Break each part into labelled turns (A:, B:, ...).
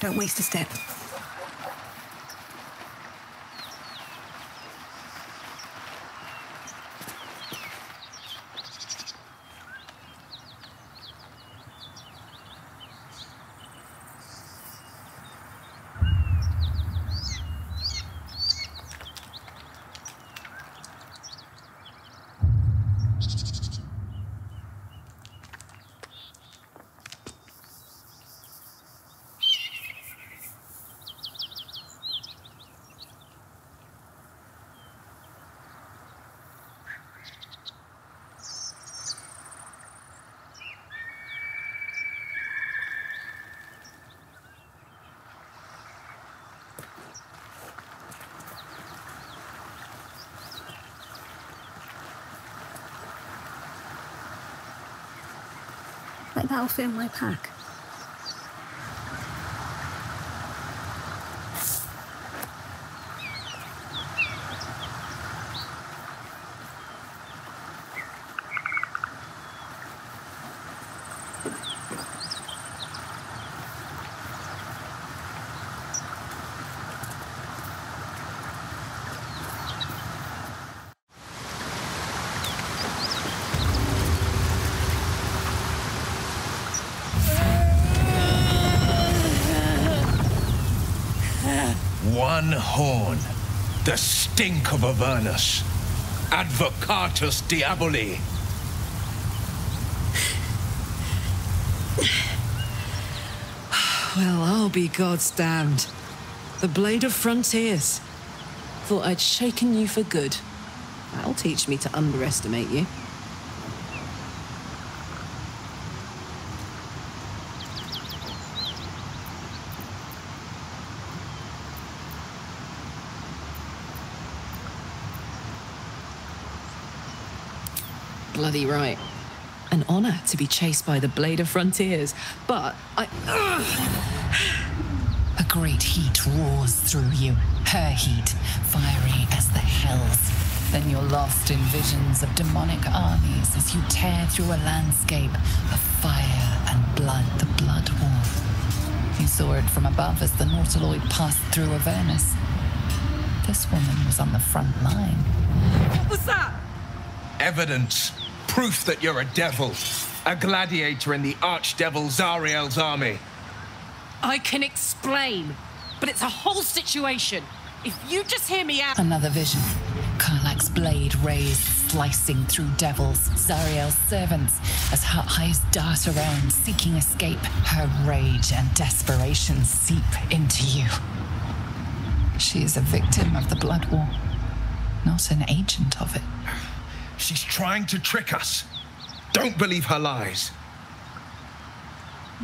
A: Don't waste a step. Like that'll fit in my pack.
B: One horn, the stink of Avernus, advocatus diaboli.
C: Well, I'll be God's damned. The Blade of Frontiers. Thought I'd shaken you for good. That'll teach me to underestimate you. Bloody right. An honor to be chased by the Blade of Frontiers, but I...
D: A great heat roars through you, her heat, fiery as the hells. Then you're lost in visions of demonic armies as you tear through a landscape of fire and blood, the Blood War. You saw it from above as the Nautiloid passed through Avernus. This woman was on the front line.
C: What was that?
B: Evidence. Proof that you're a devil. A gladiator in the archdevil Zariel's army.
C: I can explain, but it's a whole situation. If you just hear me out...
D: Another vision. Karlach's blade raised, slicing through devils, Zariel's servants, as her eyes dart around, seeking escape. Her rage and desperation seep into you. She is a victim of the Blood War, not an agent of it.
B: She's trying to trick us. Don't believe her lies.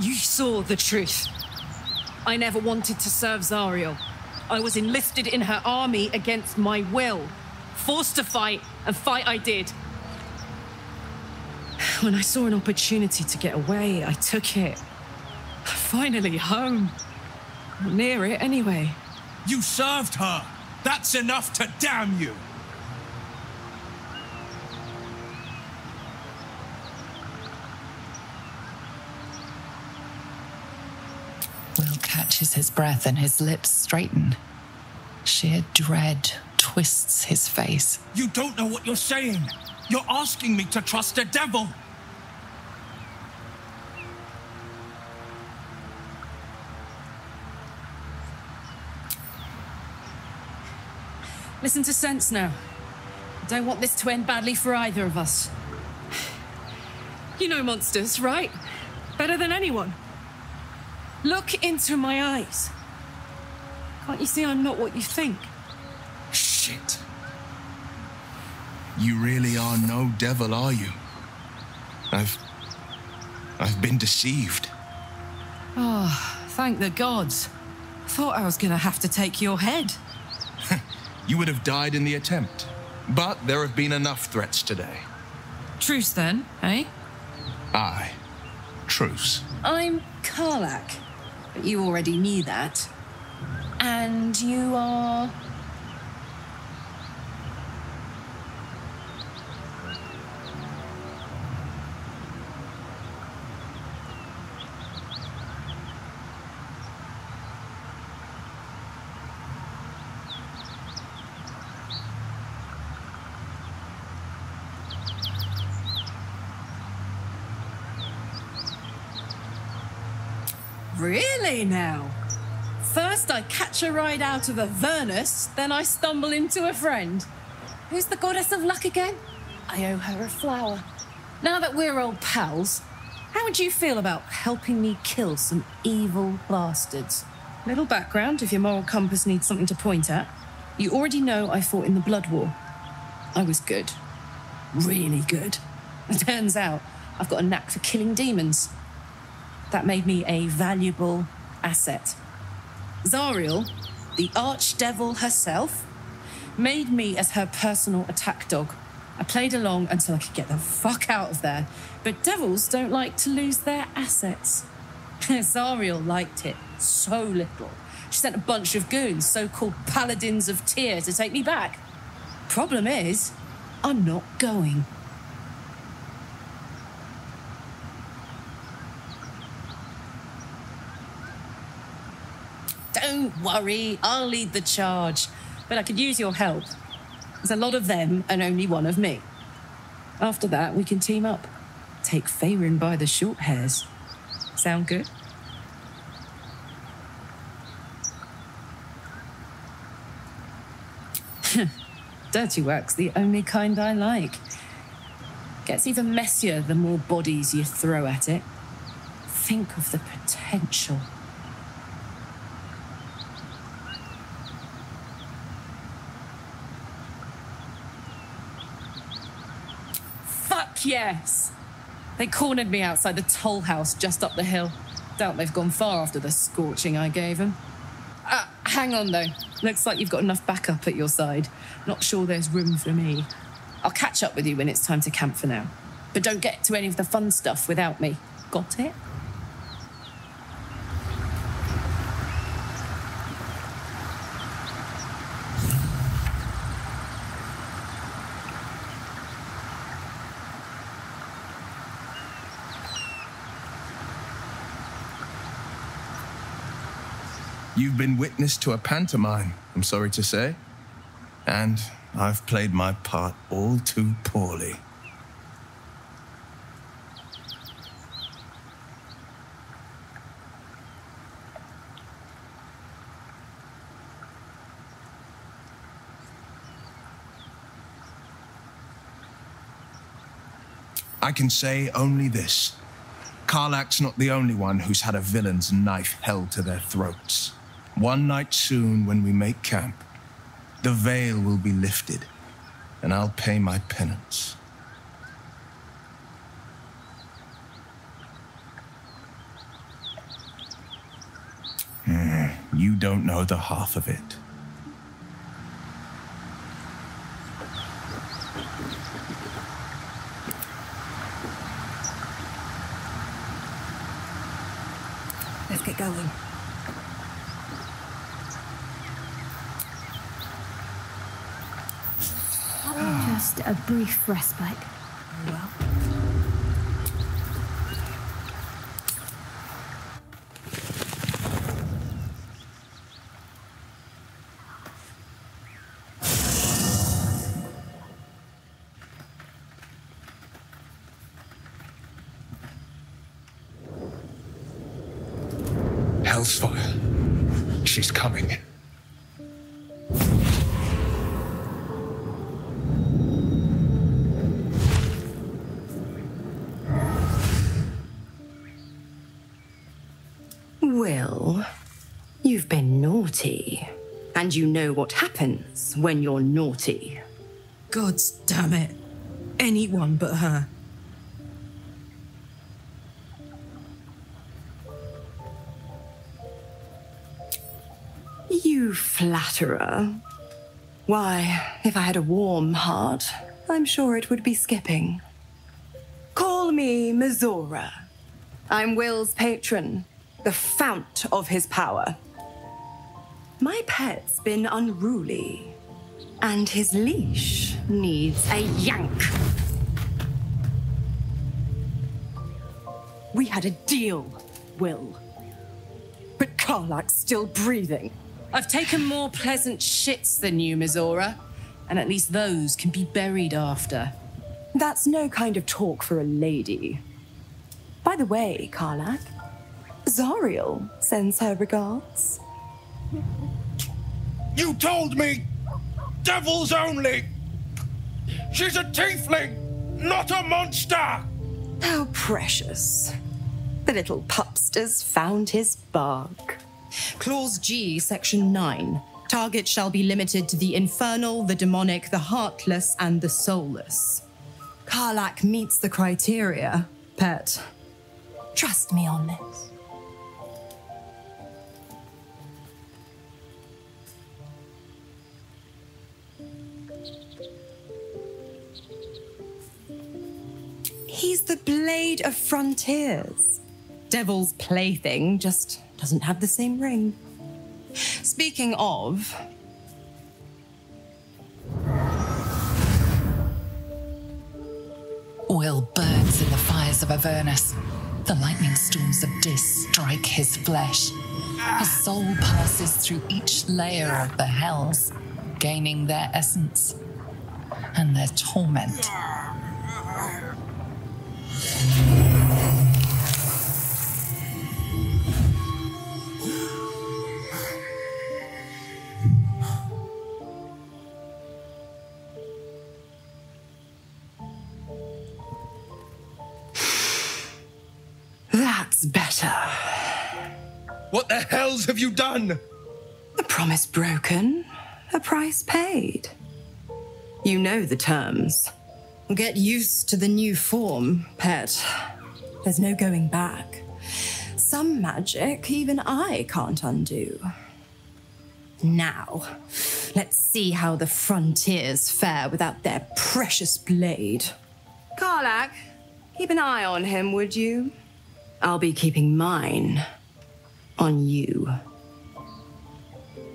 C: You saw the truth. I never wanted to serve Zariel. I was enlisted in her army against my will. Forced to fight, and fight I did. When I saw an opportunity to get away, I took it. Finally home. Near it, anyway.
E: You served her! That's enough to damn you!
D: Will catches his breath and his lips straighten. Sheer dread twists his face.
E: You don't know what you're saying! You're asking me to trust a devil!
C: Listen to sense now. I don't want this to end badly for either of us. You know monsters, right? Better than anyone. Look into my eyes. Can't you see I'm not what you think?
B: Shit. You really are no devil, are you? I've been deceived.
C: Oh, thank the gods. Thought I was gonna have to take your head.
B: You would have died in the attempt. But there have been enough threats today.
C: Truce then, eh?
B: Aye. Truce.
C: I'm Karlach. But you already knew that. And you are... Really now? First I catch a ride out of Avernus, then I stumble into a friend. Who's the goddess of luck again? I owe her a flower. Now that we're old pals, how would you feel about helping me kill some evil bastards? Little background if your moral compass needs something to point at. You already know I fought in the Blood War. I was good. Really good. It turns out I've got a knack for killing demons. That made me a valuable asset. Zariel, the archdevil herself, made me as her personal attack dog. I played along until I could get the fuck out of there. But devils don't like to lose their assets. Zariel liked it so little. She sent a bunch of goons, so-called paladins of Tyr, to take me back. Problem is, I'm not going. Don't worry, I'll lead the charge. But I could use your help. There's a lot of them and only one of me. After that, we can team up. Take Faerun by the short hairs. Sound good? Dirty work's the only kind I like. Gets even messier the more bodies you throw at it. Think of the potential. Fuck yes! They cornered me outside the toll house just up the hill. Doubt they've gone far after the scorching I gave them. Hang on though. Looks like you've got enough backup at your side. Not sure there's room for me. I'll catch up with you when it's time to camp for now. But don't get to any of the fun stuff without me. Got it?
B: You've been witness to a pantomime, I'm sorry to say. And I've played my part all too poorly. I can say only this. Karlach's not the only one who's had a villain's knife held to their throats. One night soon, when we make camp, the veil will be lifted, and I'll pay my penance. You don't know the half of it.
A: Let's get going. Just a brief respite. Well.
B: Hellfire. She's coming.
F: Well, you've been naughty. And you know what happens when you're naughty.
C: God's damn it. Anyone but her.
F: You flatterer. Why, if I had a warm heart, I'm sure it would be skipping. Call me Mizora. I'm Will's patron, the fount of his power. My pet's been unruly, and his leash needs a yank. We had a deal, Will. But Karlach's still breathing.
C: I've taken more pleasant shits than you, Mizora. And at least those can be buried after.
F: That's no kind of talk for a lady. By the way, Karlach, Zariel sends her regards.
E: You told me! Devils only! She's a tiefling, not a monster!
F: How precious. The little pupster's found his bark. Clause G, Section 9. Target shall be limited to the infernal, the demonic, the heartless, and the soulless. Karlach meets the criteria, pet. Trust me on this. He's the Blade of Frontiers. Devil's plaything, just doesn't have the same ring. Speaking of...
D: Will burns in the fires of Avernus. The lightning storms of Dis strike his flesh. His soul passes through each layer of the hells, gaining their essence and their torment.
F: That's better.
B: What the hells have you done?
F: A promise broken, a price paid. You know the terms. Get used to the new form, pet. There's no going back. Some magic even I can't undo. Now, let's see how the frontiers fare without their precious blade. Karlach, keep an eye on him, would you? I'll be keeping mine on you.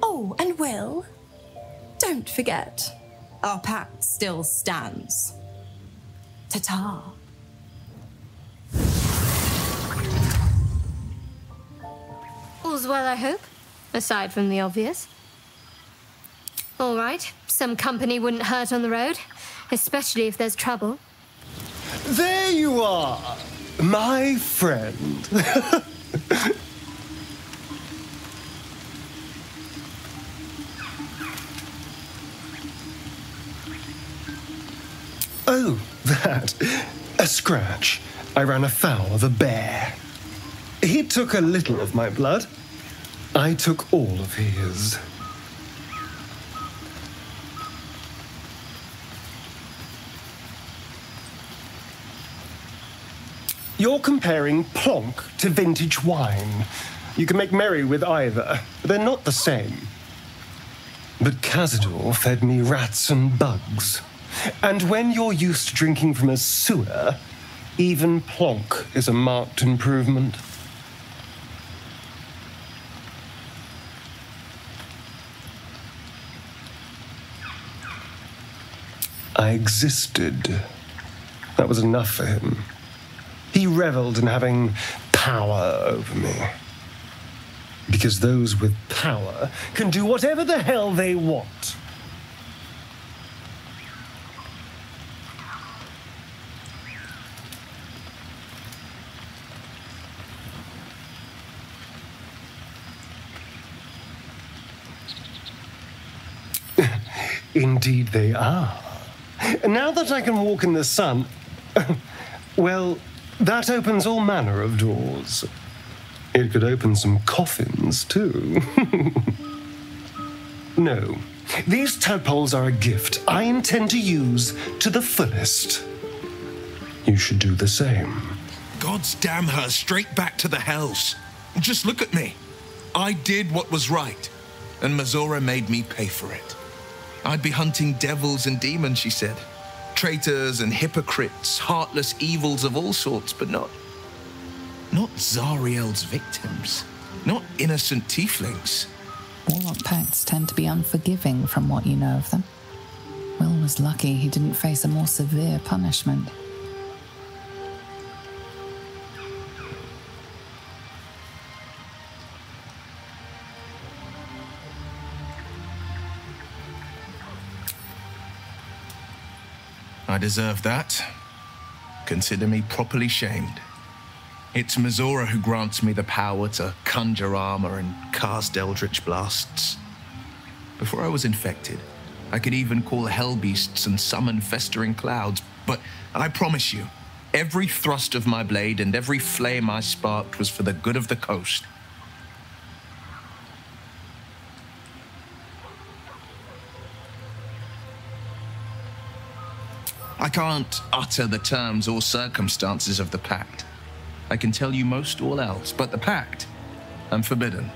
F: Oh, and Will, don't forget, our pact still stands. Ta-ta.
A: All's well, I hope, aside from the obvious. All right, some company wouldn't hurt on the road, especially if there's trouble.
G: There you are, my friend. Oh, that. A scratch. I ran afoul of a bear. He took a little of my blood. I took all of his. You're comparing plonk to vintage wine. You can make merry with either, but they're not the same. But Cazador fed me rats and bugs. And when you're used to drinking from a sewer, even plonk is a marked improvement. I existed. That was enough for him. He reveled in having power over me. Because those with power can do whatever the hell they want. Indeed they are. Now that I can walk in the sun, well, that opens all manner of doors. It could open some coffins, too. No, these tadpoles are a gift I intend to use to the fullest. You should do the same.
B: God's damn her, straight back to the hells. Just look at me. I did what was right, and Mazora made me pay for it. I'd be hunting devils and demons, she said. Traitors and hypocrites, heartless evils of all sorts, but not Zariel's victims. Not innocent tieflings.
D: Warlock pacts tend to be unforgiving from what you know of them. Will was lucky he didn't face a more severe punishment.
B: I deserve that. Consider me properly shamed. It's Mizora who grants me the power to conjure armor and cast eldritch blasts. Before I was infected, I could even call hell beasts and summon festering clouds, but I promise you, every thrust of my blade and every flame I sparked was for the good of the coast. I can't utter the terms or circumstances of the pact. I can tell you most all else, but the pact, I'm forbidden,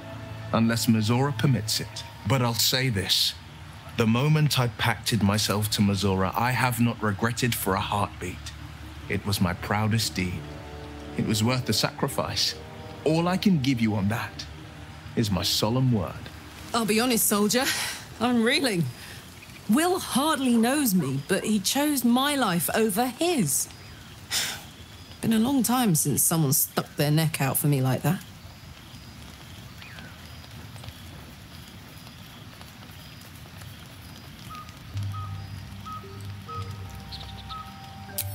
B: unless Mizora permits it. But I'll say this. The moment I pacted myself to Mizora, I have not regretted for a heartbeat. It was my proudest deed. It was worth the sacrifice. All I can give you on that is my solemn word.
C: I'll be honest, soldier. I'm reeling. Will hardly knows me, but he chose my life over his. Been a long time since someone stuck their neck out for me like that.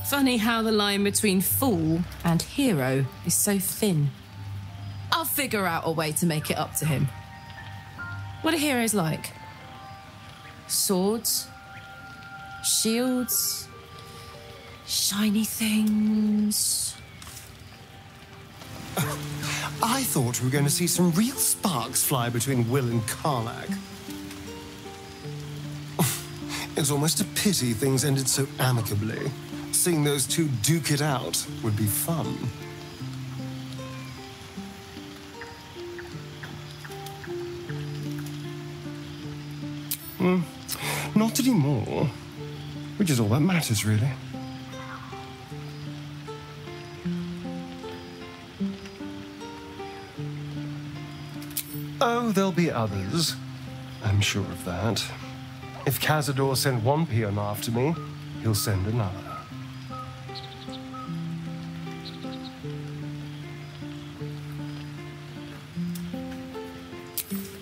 C: Funny how the line between fool and hero is so thin. I'll figure out a way to make it up to him. What are heroes like? Swords? Shields? Shiny things?
G: I thought we were going to see some real sparks fly between Will and Karlach. It's almost a pity things ended so amicably. Seeing those two duke it out would be fun. Not anymore. Which is all that matters, really. Oh, there'll be others. I'm sure of that. If Cazador sent one peon after me, he'll send another.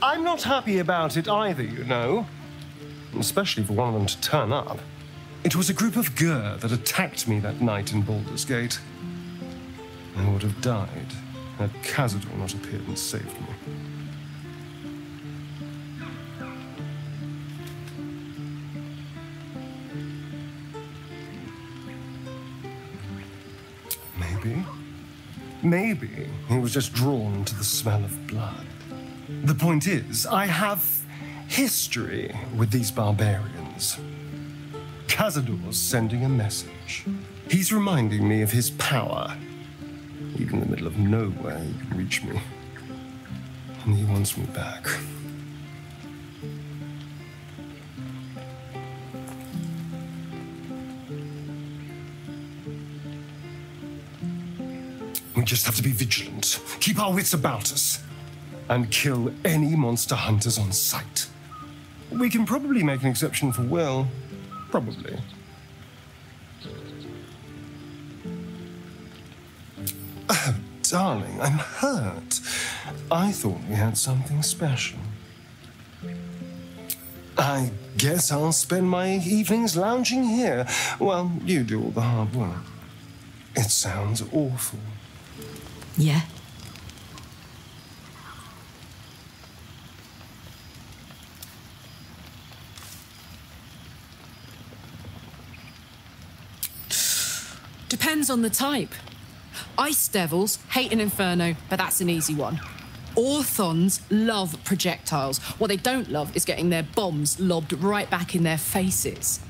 G: I'm not happy about it either, you know. Especially for one of them to turn up. It was a group of Gur that attacked me that night in Baldur's Gate. I would have died had Cazador not appeared and saved me. Maybe he was just drawn to the smell of blood. The point is, I have history with these barbarians. Cazador's sending a message. He's reminding me of his power. Even in the middle of nowhere, he can reach me. And he wants me back. We just have to be vigilant, keep our wits about us, and kill any monster hunters on sight. We can probably make an exception for Will. Probably. Oh, darling, I'm hurt. I thought we had something special. I guess I'll spend my evenings lounging here while you do all the hard work. It sounds awful.
C: Yeah. Depends on the type. Ice devils hate an inferno, but that's an easy one. Orthons love projectiles. What they don't love is getting their bombs lobbed right back in their faces.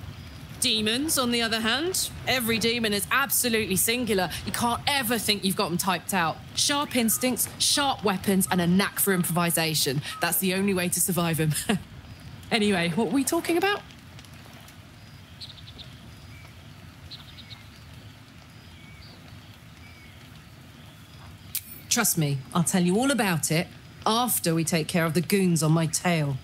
C: Demons, on the other hand, every demon is absolutely singular. You can't ever think you've got them typed out. Sharp instincts, sharp weapons, and a knack for improvisation. That's the only way to survive them. Anyway, what were we talking about? Trust me, I'll tell you all about it after we take care of the goons on my tail.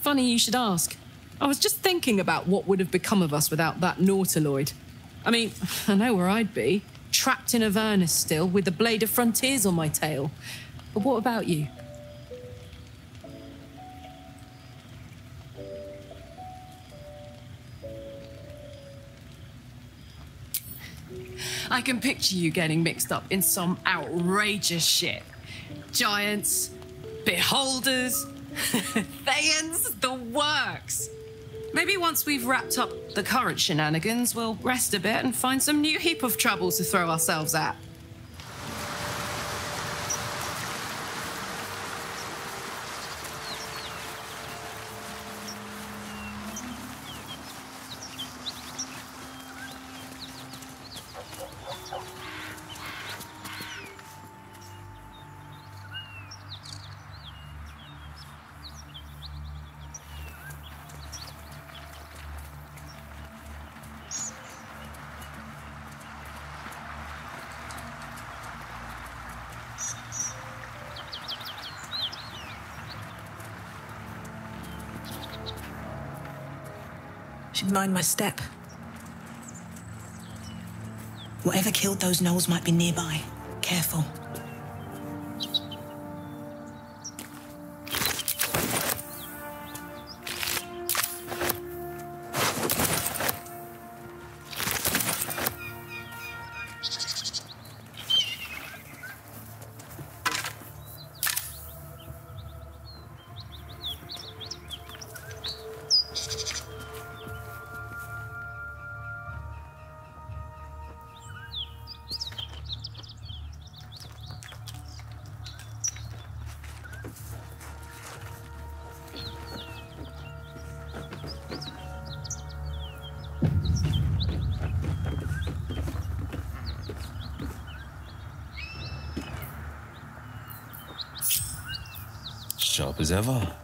C: Funny you should ask. I was just thinking about what would have become of us without that Nautiloid. I mean, I know where I'd be. Trapped in Avernus still, with the Blade of Frontiers on my tail. But what about you? I can picture you getting mixed up in some outrageous shit. Giants, beholders, Thayans, the works. Maybe once we've wrapped up the current shenanigans, we'll rest a bit and find some new heap of trouble to throw ourselves at.
H: Should mind my step. Whatever killed those gnolls might be nearby. Careful.
I: Sharp as ever.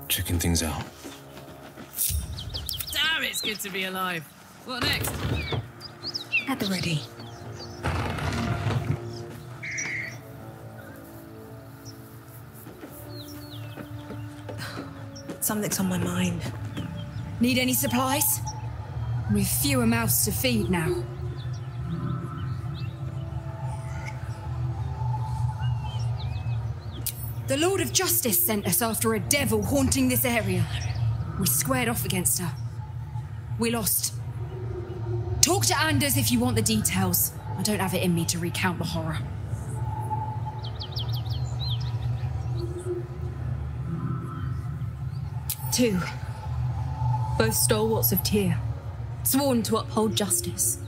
I: Checking things out.
C: Damn, it's good to be alive. What next?
H: At the ready. Something's on my mind.
J: Need any supplies? We've fewer mouths to feed now. The Lord of Justice sent us after a devil haunting this area. We squared off against her. We lost. Talk to Anders if you want the details. I don't have it in me to recount the horror. Two. Both stalwarts of Tyr, sworn to uphold justice.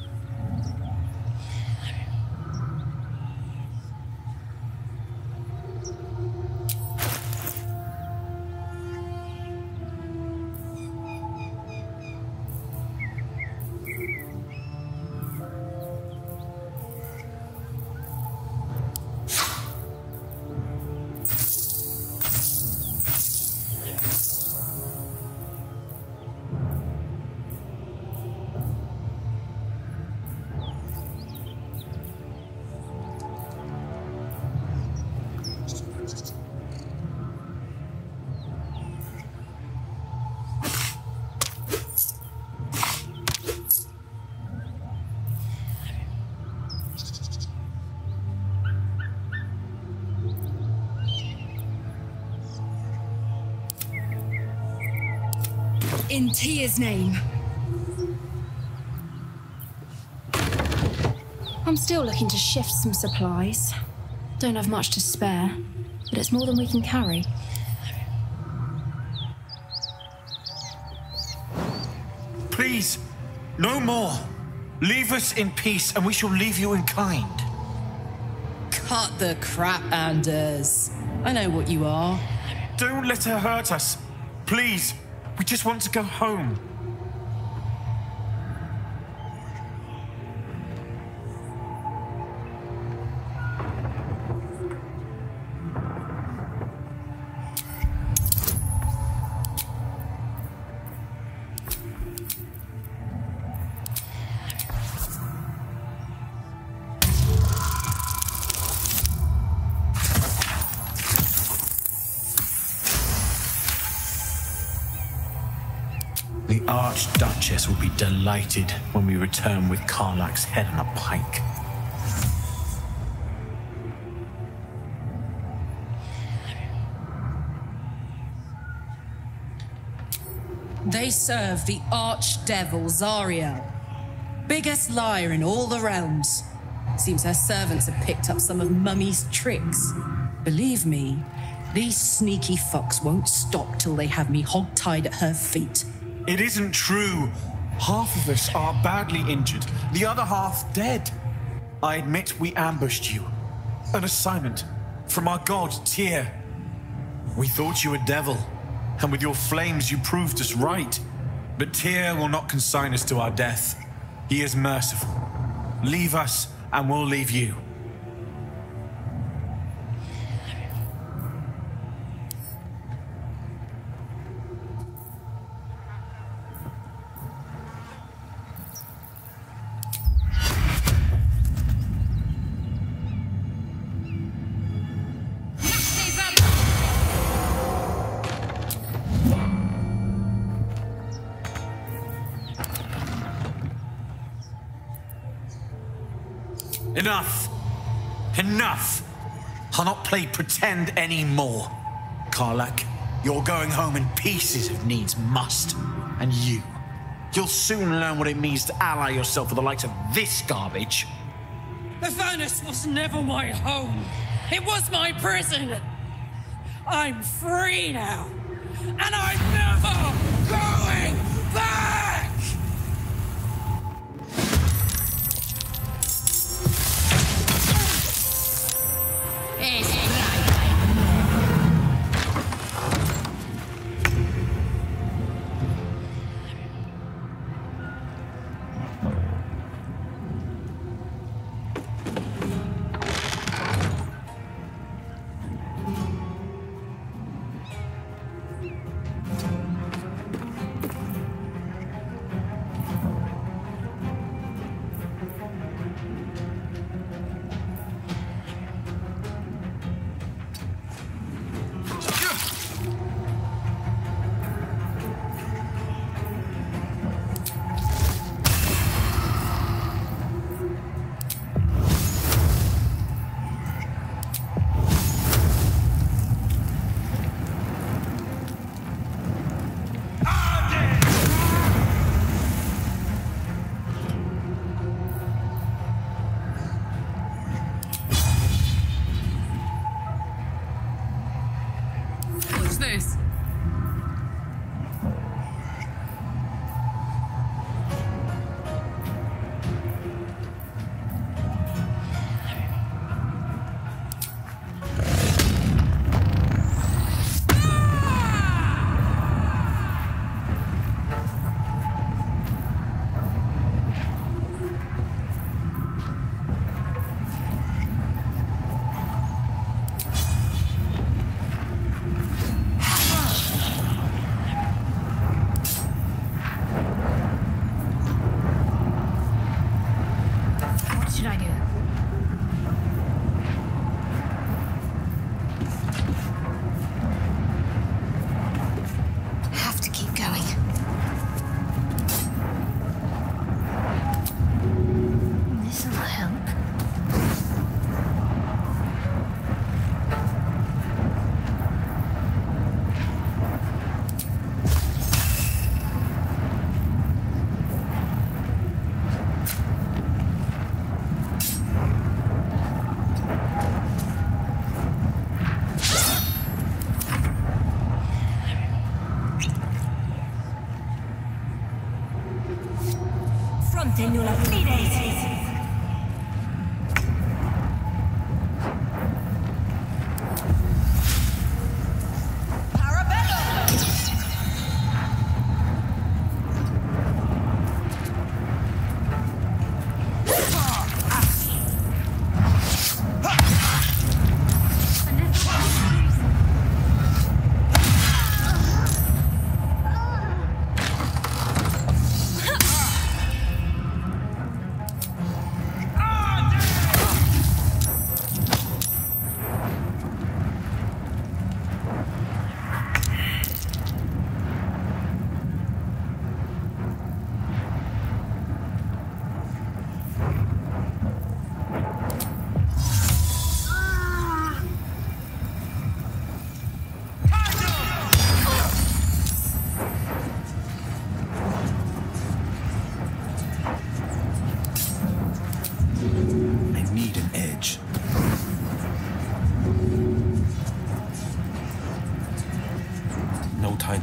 J: In Tyr's name. I'm still looking to shift some supplies. Don't have much to spare, but it's more than we can carry.
E: Please, no more. Leave us in peace and we shall leave you in kind.
C: Cut the crap, Anders. I know what you are.
E: Don't let her hurt us. Please, we just want to go home. The Archduchess will be delighted when we return with Karlach's head on a pike.
C: They serve the archdevil Zariel. Biggest liar in all the realms. Seems her servants have picked up some of Mummy's tricks. Believe me, these sneaky fucks won't stop till they have me hog-tied at her feet.
K: It isn't true. Half of us are badly injured, the other half dead. I admit we ambushed you. An assignment from our god, Tyr. We thought you a devil, and with your flames you proved us right. But Tyr will not consign us to our death. He is merciful. Leave us, and we'll leave you. Enough! Enough! I'll not play pretend anymore. Karlach, you're going home in pieces if needs must. And you'll soon learn what it means to ally yourself with the likes of this garbage.
C: The furnace was never my home. It was my prison. I'm free now. And I'm never going back!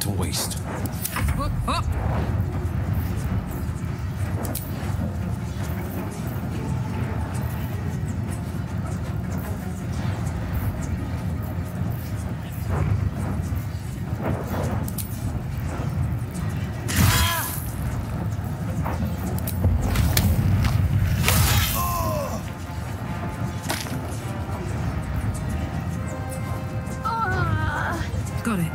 I: to waste.
C: Up, up. Got it.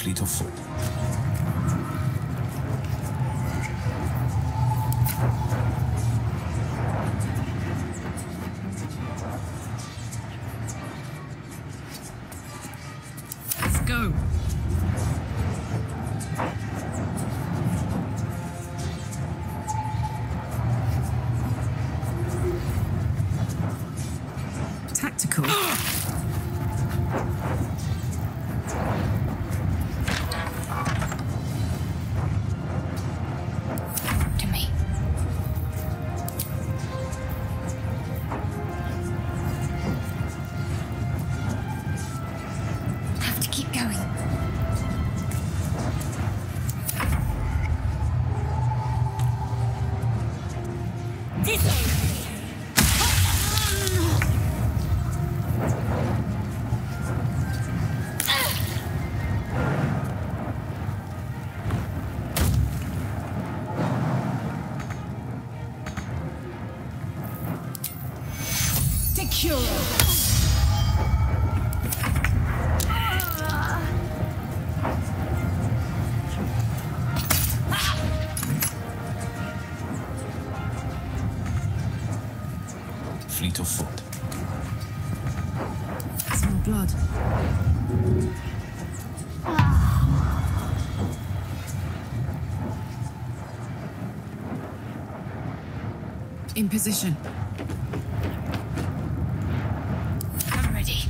I: Fleet of foot.
C: Let's go. Tactical.
J: To me. Have to keep going. This way.
I: Fleet of foot.
C: Smell blood. In position.
J: I'm ready.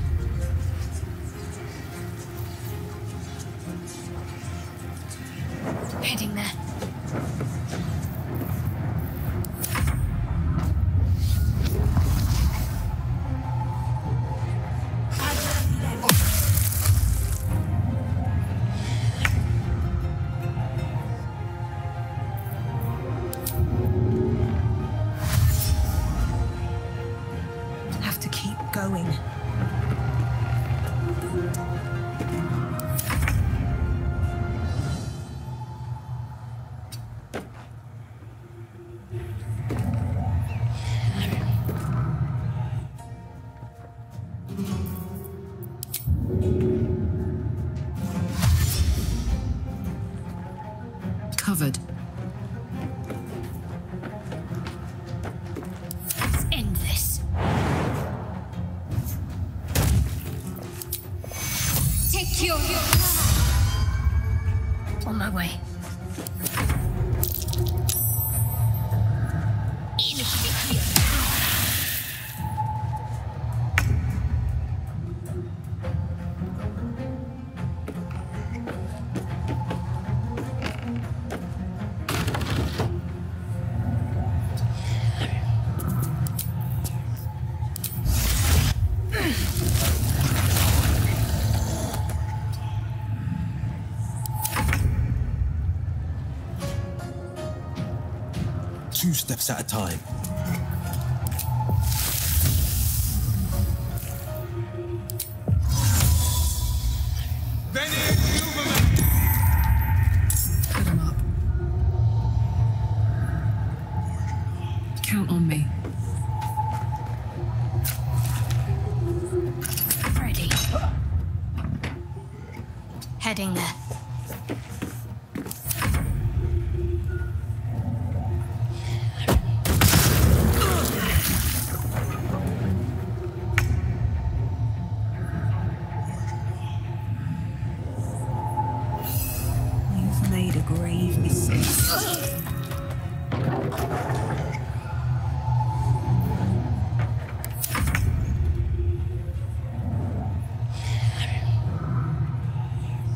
J: Heading there.
H: Have to keep going.
C: Covered.
J: Let's end this. Take your... On my way.
I: Two steps at a time.
E: Then
C: Count on me.
A: Ready. Heading there.
H: You've made a grave mistake.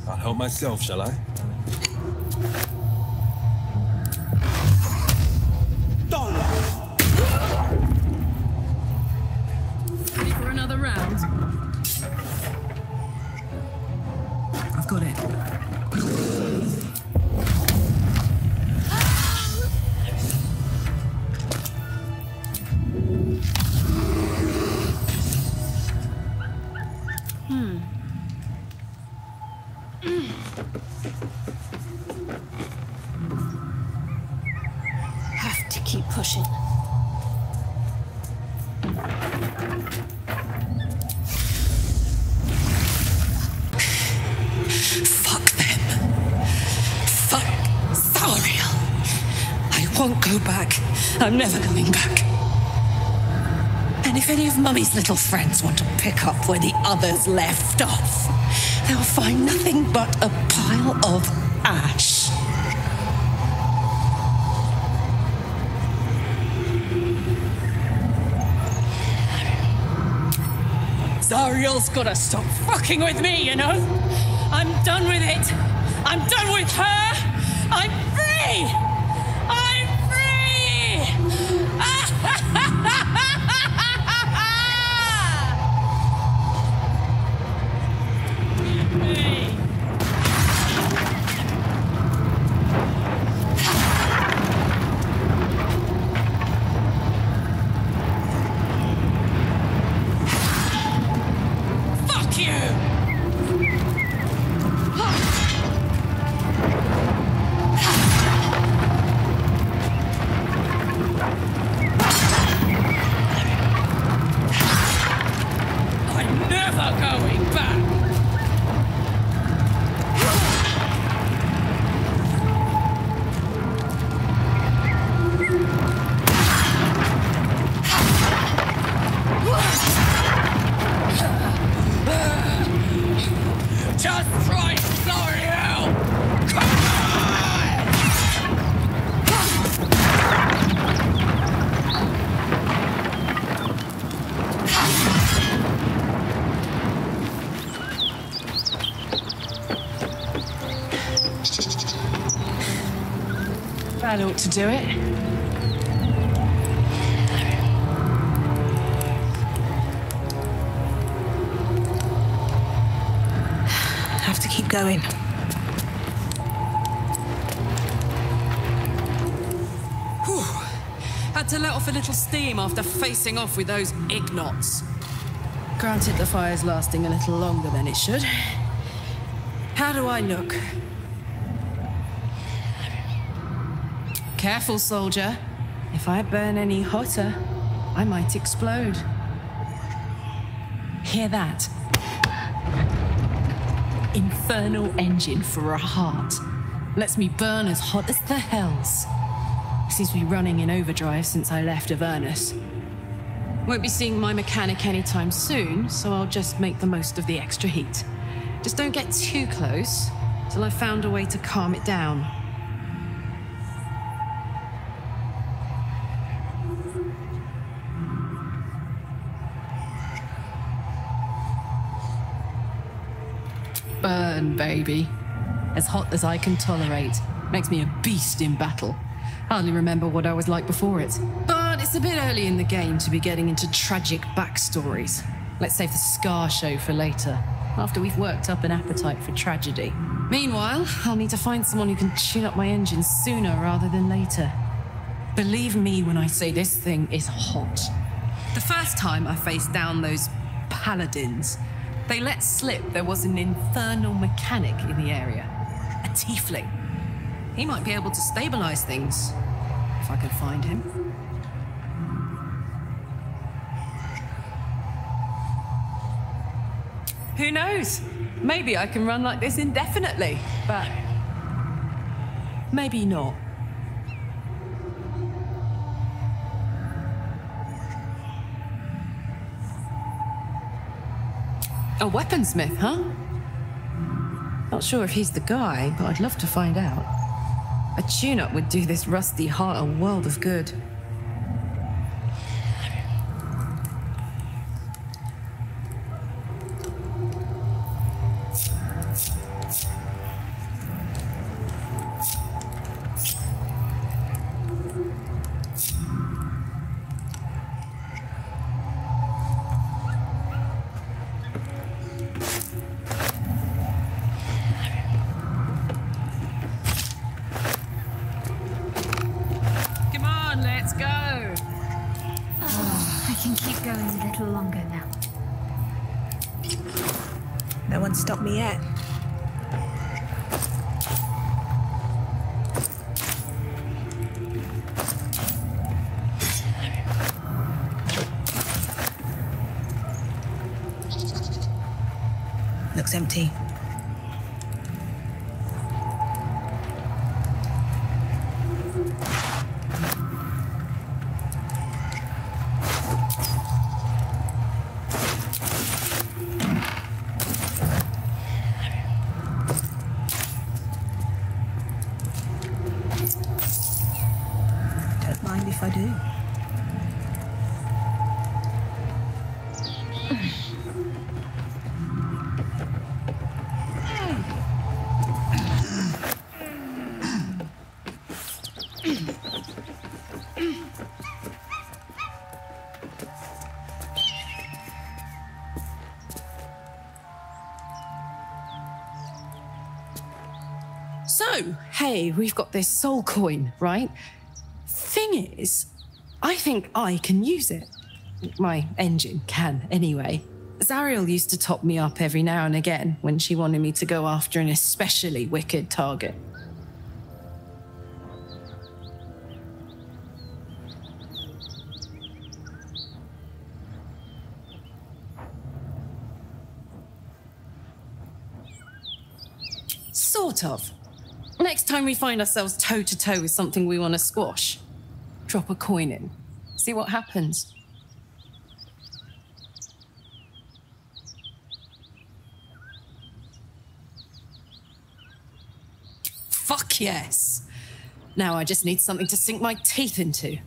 I: I'll help myself, shall I?
C: Ready for another round? I've got it.
A: Have to keep pushing.
D: Fuck them. Fuck Zariel. I won't go back. I'm never going back. And if any of Mummy's little friends want to pick up where the others left off, they'll find nothing but a pile of ash. Zariel's gotta stop fucking with me, you know? I'm done with it. I'm done with her. I'm free. I'm free. Fuck you. I'm never going back. Just try Zariel! Come on! That ought to do it.
H: Have to keep going.
C: Whew. Had to let off a little steam after facing off with those ignots. Granted, the fire's lasting a little longer than it should. How do I look? Careful, soldier. If I burn any hotter, I might explode. Hear that? Infernal engine for a heart. Lets me burn as hot as the hells. Seems to be running in overdrive since I left Avernus. Won't be seeing my mechanic anytime soon, so I'll just make the most of the extra heat. Just don't get too close till I've found a way to calm it down. Burn, baby. As hot as I can tolerate. Makes me a beast in battle. Hardly remember what I was like before it. But it's a bit early in the game to be getting into tragic backstories. Let's save the Scar show for later, after we've worked up an appetite for tragedy. Meanwhile, I'll need to find someone who can tune up my engine sooner rather than later. Believe me when I say this thing is hot. The first time I faced down those paladins, they let slip there was an infernal mechanic in the area. A tiefling. He might be able to stabilize things, if I can find him. Who knows? Maybe I can run like this indefinitely, but maybe not. A weaponsmith, huh? Not sure if he's the guy, but I'd love to find out. A tune-up would do this rusty heart a world of good.
H: Stop me yet. Looks empty.
C: So, hey, we've got this soul coin, right? Thing is, I think I can use it. My engine can, anyway. Zariel used to top me up every now and again when she wanted me to go after an especially wicked target. Sort of. Next time we find ourselves toe-to-toe with something we want to squash, drop a coin in. See what happens. Fuck yes. Now I just need something to sink my teeth into.